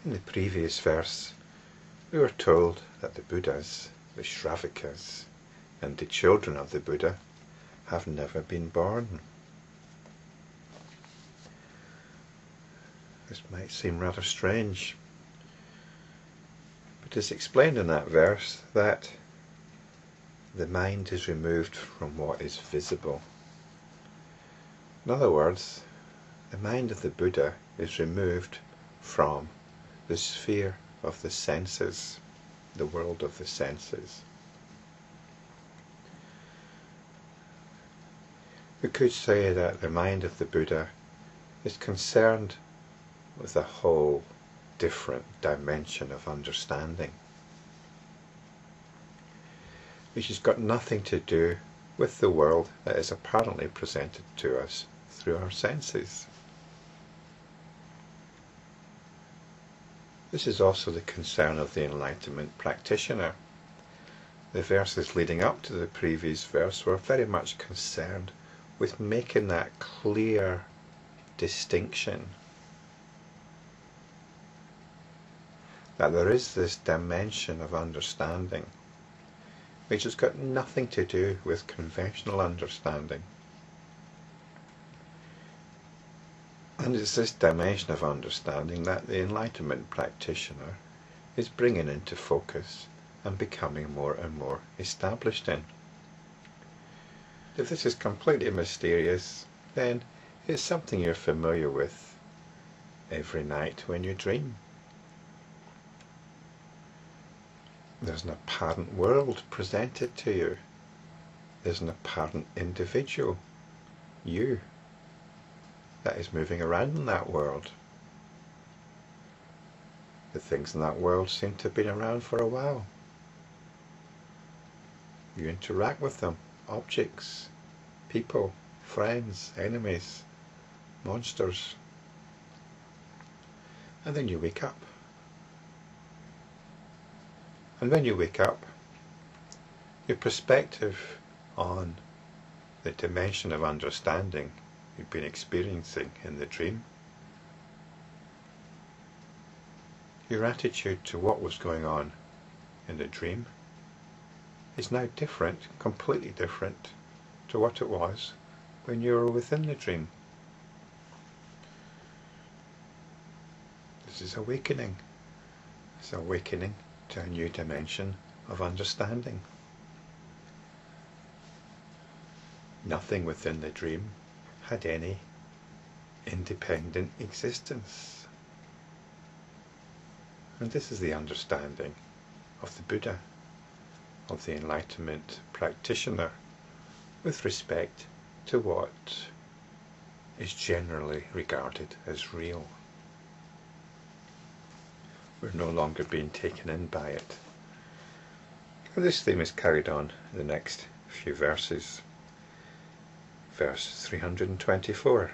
In the previous verse, we were told that the Buddhas, the Shravakas, and the children of the Buddha have never been born. This might seem rather strange, but it's explained in that verse that the mind is removed from what is visible. In other words, the mind of the Buddha is removed from the sphere of the senses, the world of the senses. We could say that the mind of the Buddha is concerned with a whole different dimension of understanding, which has got nothing to do with the world that is apparently presented to us through our senses. This is also the concern of the enlightenment practitioner. The verses leading up to the previous verse were very much concerned with making that clear distinction, that there is this dimension of understanding which has got nothing to do with conventional understanding. And it's this dimension of understanding that the enlightenment practitioner is bringing into focus and becoming more and more established in. If this is completely mysterious, then it's something you're familiar with every night when you dream. There's an apparent world presented to you. There's an apparent individual, you, that is moving around in that world. The things in that world seem to have been around for a while. You interact with them, objects, people, friends, enemies, monsters. And then you wake up. And when you wake up, your perspective on the dimension of understanding you've been experiencing in the dream, your attitude to what was going on in the dream is now different, completely different to what it was when you were within the dream. This is awakening. It's awakening to a new dimension of understanding. Nothing within the dream had any independent existence. And this is the understanding of the Buddha, of the enlightenment practitioner, with respect to what is generally regarded as real. We're no longer being taken in by it. And this theme is carried on in the next few verses. Verse 324.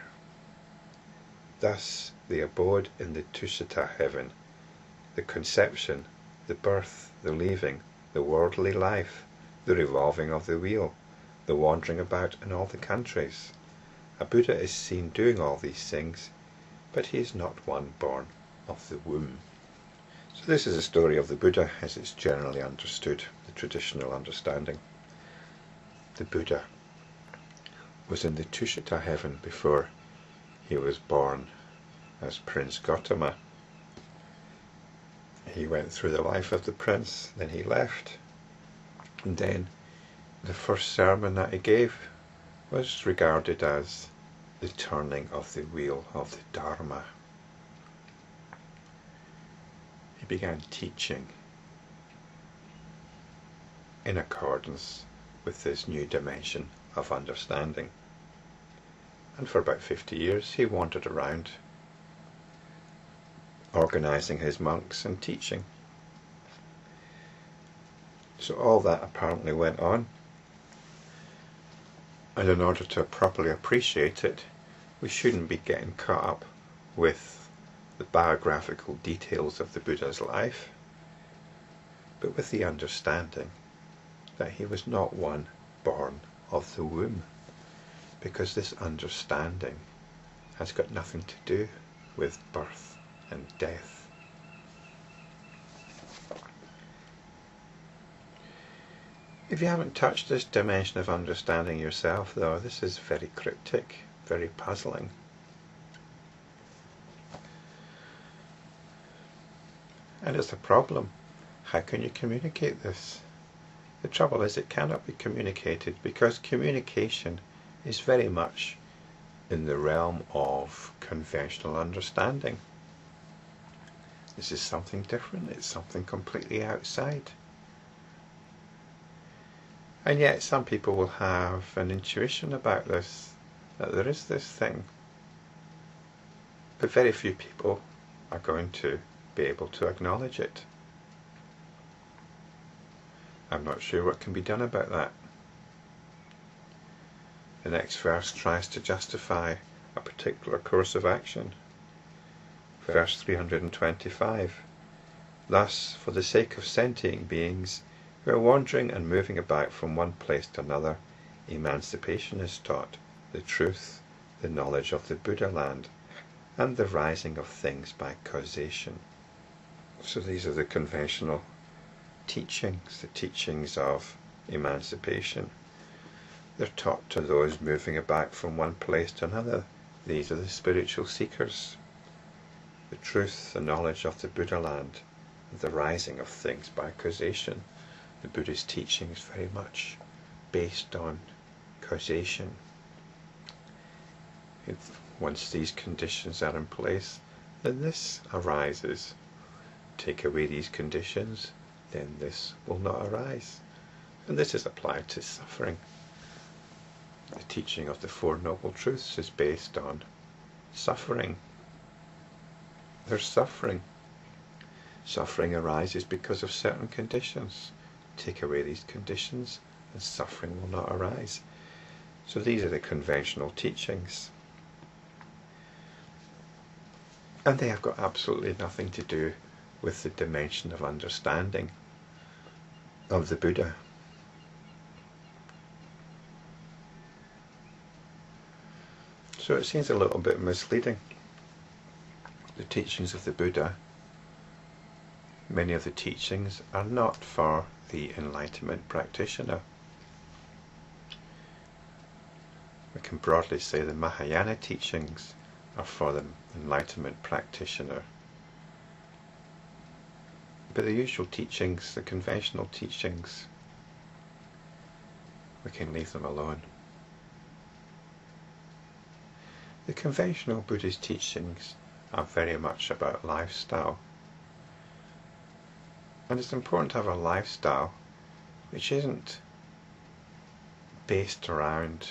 Thus the abode in the Tushita heaven, the conception, the birth, the leaving, the worldly life, the revolving of the wheel, the wandering about in all the countries. A Buddha is seen doing all these things, but he is not one born of the womb. So this is a story of the Buddha as it's generally understood, the traditional understanding. The Buddha was in the Tushita heaven before he was born as Prince Gautama. He went through the life of the prince, then he left, and then the first sermon that he gave was regarded as the turning of the wheel of the Dharma. He began teaching in accordance with this new dimension of understanding. And for about 50 years he wandered around, organising his monks and teaching. So all that apparently went on, and in order to properly appreciate it, we shouldn't be getting caught up with the biographical details of the Buddha's life, but with the understanding that he was not one born of the womb, because this understanding has got nothing to do with birth and death. If you haven't touched this dimension of understanding yourself, though, this is very cryptic, very puzzling. And it's a problem. How can you communicate this? The trouble is it cannot be communicated because communication is very much in the realm of conventional understanding. This is something different. It's something completely outside. And yet some people will have an intuition about this, that there is this thing. But very few people are going to be able to acknowledge it. I'm not sure what can be done about that. The next verse tries to justify a particular course of action. Verse 325. Thus, for the sake of sentient beings who are wandering and moving about from one place to another, emancipation is taught, the truth, the knowledge of the Buddha land, and the rising of things by causation. So these are the conventional teachings, the teachings of emancipation. They're taught to those moving about from one place to another. These are the spiritual seekers. The truth, the knowledge of the Buddha land, the rising of things by causation. The Buddhist teaching is very much based on causation. Once these conditions are in place, then this arises. Take away these conditions, then this will not arise. And this is applied to suffering. The teaching of the Four Noble Truths is based on suffering. There's suffering. Suffering arises because of certain conditions. Take away these conditions and suffering will not arise. So these are the conventional teachings. And they have got absolutely nothing to do with the dimension of understanding of the Buddha. So it seems a little bit misleading. The teachings of the Buddha, many of the teachings are not for the enlightenment practitioner. We can broadly say the Mahayana teachings are for the enlightenment practitioner. But the usual teachings, the conventional teachings, we can leave them alone. The conventional Buddhist teachings are very much about lifestyle. And it's important to have a lifestyle which isn't based around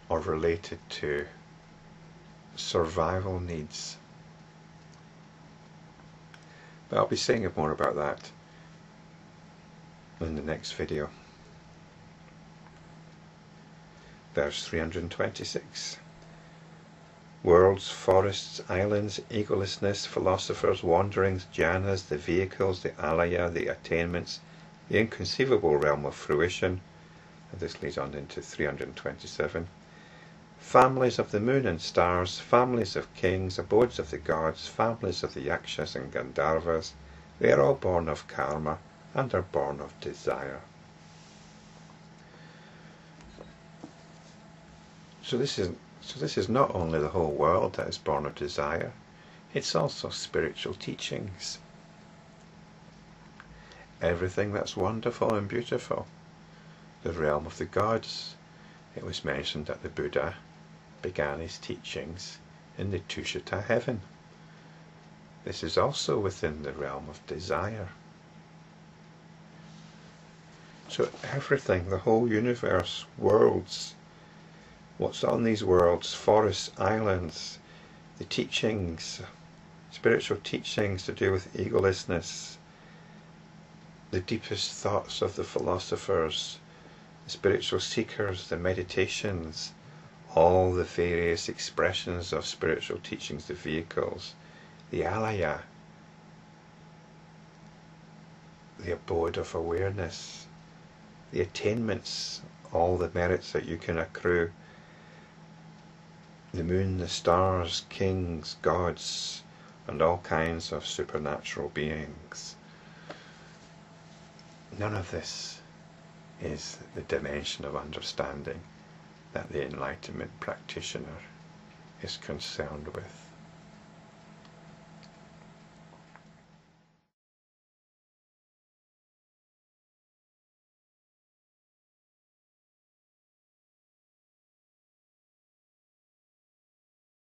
or related to survival needs. But I'll be saying more about that in the next video. Verse 326. Worlds, forests, islands, egolessness, philosophers, wanderings, Dhyanas, the vehicles, the Alaya, the attainments, the inconceivable realm of fruition, and this leads on into 327. Families of the moon and stars, families of kings, abodes of the gods, families of the Yakshas and Gandharvas, they are all born of karma and are born of desire. So this is not only the whole world that is born of desire, it's also spiritual teachings. Everything that's wonderful and beautiful. The realm of the gods. It was mentioned that the Buddha began his teachings in the Tushita heaven. This is also within the realm of desire. So everything, the whole universe, worlds, what's on these worlds, forests, islands, the teachings, spiritual teachings to do with egolessness, the deepest thoughts of the philosophers, the spiritual seekers, the meditations, all the various expressions of spiritual teachings, the vehicles, the Alaya, the abode of awareness, the attainments, all the merits that you can accrue, the moon, the stars, kings, gods, and all kinds of supernatural beings. None of this is the dimension of understanding that the enlightenment practitioner is concerned with.